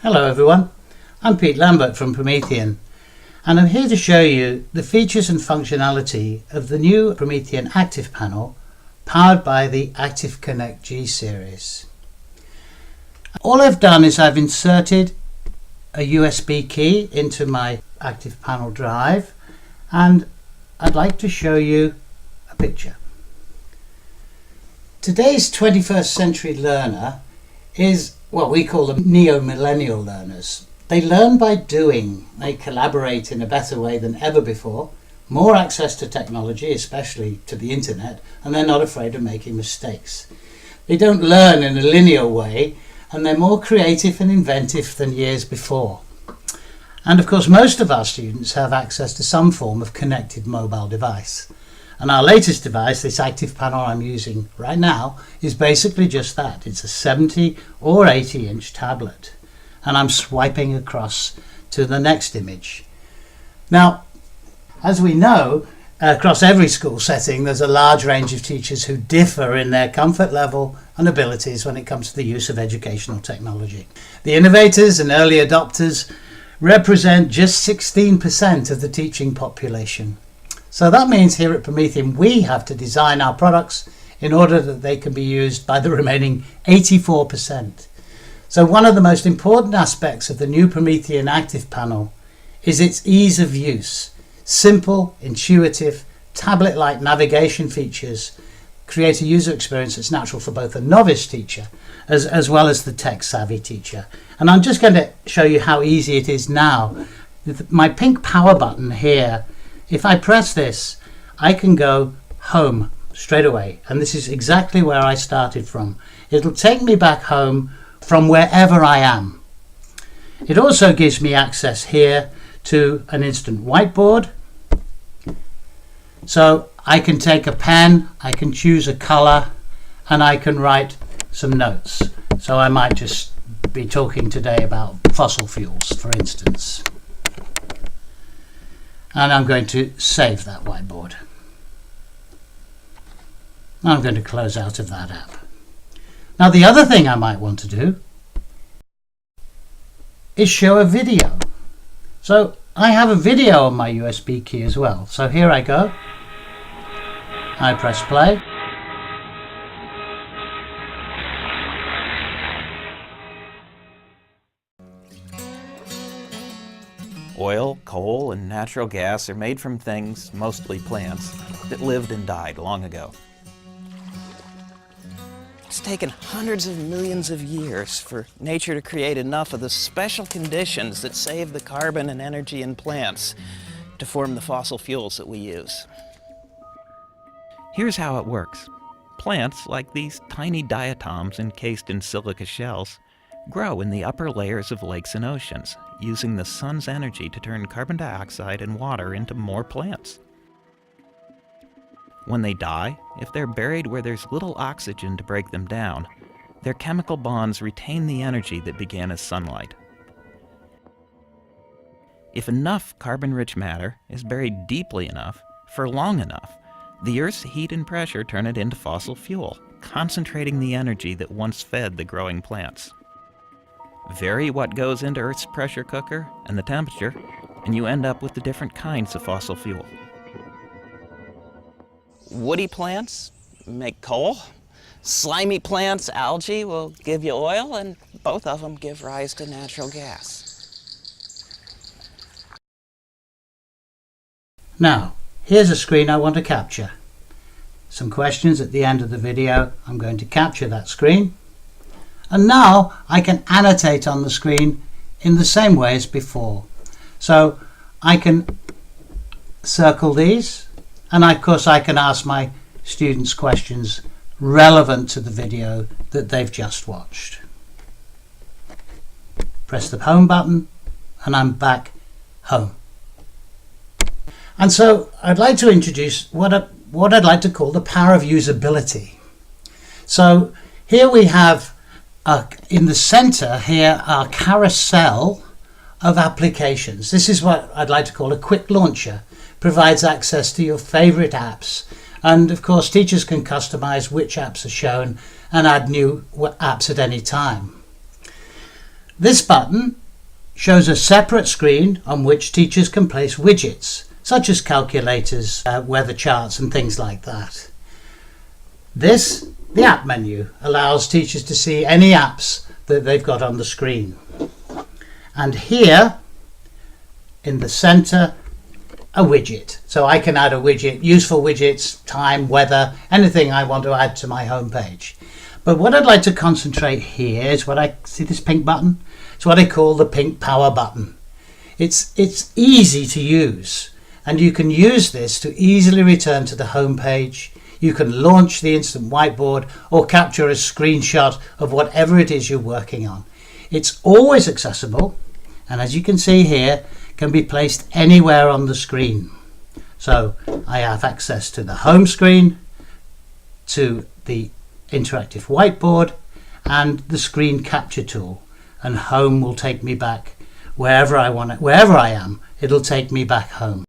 Hello everyone, I'm Pete Lambert from Promethean, and I'm here to show you the features and functionality of the new Promethean ActivPanel powered by the ActiveConnect G series. All I've done is I've inserted a USB key into my ActivPanel drive, and I'd like to show you a picture. Today's 21st century learner is what we call them neo-millennial learners. They learn by doing. They collaborate in a better way than ever before, more access to technology, especially to the internet, and they're not afraid of making mistakes. They don't learn in a linear way, and they're more creative and inventive than years before. And of course, most of our students have access to some form of connected mobile device. And our latest device, this ActivPanel I'm using right now, is basically just that. It's a 70 or 80 inch tablet. And I'm swiping across to the next image. Now, as we know, across every school setting, there's a large range of teachers who differ in their comfort level and abilities when it comes to the use of educational technology. The innovators and early adopters represent just 16% of the teaching population. So that means here at Promethean we have to design our products in order that they can be used by the remaining 84%. So one of the most important aspects of the new Promethean ActivPanel is its ease of use. Simple, intuitive, tablet-like navigation features create a user experience that's natural for both a novice teacher as well as the tech-savvy teacher. And I'm just going to show you how easy it is now. My pink power button here, if I press this, I can go home straight away. And this is exactly where I started from. It'll take me back home from wherever I am. It also gives me access here to an instant whiteboard. So I can take a pen, I can choose a color, and I can write some notes. So I might just be talking today about fossil fuels, for instance. And I'm going to save that whiteboard. I'm going to close out of that app. Now the other thing I might want to do is show a video. So I have a video on my USB key as well. So here I go. I press play. Oil, coal, and natural gas are made from things, mostly plants, that lived and died long ago. It's taken hundreds of millions of years for nature to create enough of the special conditions that save the carbon and energy in plants to form the fossil fuels that we use. Here's how it works. Plants, like these tiny diatoms encased in silica shells, grow in the upper layers of lakes and oceans, using the sun's energy to turn carbon dioxide and water into more plants. When they die, if they're buried where there's little oxygen to break them down, their chemical bonds retain the energy that began as sunlight. If enough carbon-rich matter is buried deeply enough, for long enough, the Earth's heat and pressure turn it into fossil fuel, concentrating the energy that once fed the growing plants. Vary what goes into Earth's pressure cooker and the temperature, and you end up with the different kinds of fossil fuel. Woody plants make coal. Slimy plants, algae, will give you oil, and both of them give rise to natural gas. Now, here's a screen I want to capture. Some questions at the end of the video. I'm going to capture that screen. And now I can annotate on the screen in the same way as before. So I can circle these, and of course I can ask my students questions relevant to the video that they've just watched. Press the home button and I'm back home. And so I'd like to introduce what I'd like to call the power of usability. So here we have in the center here our carousel of applications. This is what I'd like to call a quick launcher. Provides access to your favorite apps, and of course teachers can customize which apps are shown and add new apps at any time. This button shows a separate screen on which teachers can place widgets, such as calculators, weather charts and things like that. The app menu, allows teachers to see any apps that they've got on the screen. And here in the center, a widget. So I can add a widget, useful widgets, time, weather, anything I want to add to my home page. But what I'd like to concentrate here is what I see, this pink button. It's what I call the pink power button. It's easy to use, and you can use this to easily return to the home page. You can launch the instant whiteboard or capture a screenshot of whatever it is you're working on. It's always accessible, and as you can see here, can be placed anywhere on the screen. So I have access to the home screen, to the interactive whiteboard, and the screen capture tool, and home will take me back wherever I want it. Wherever I am, it'll take me back home.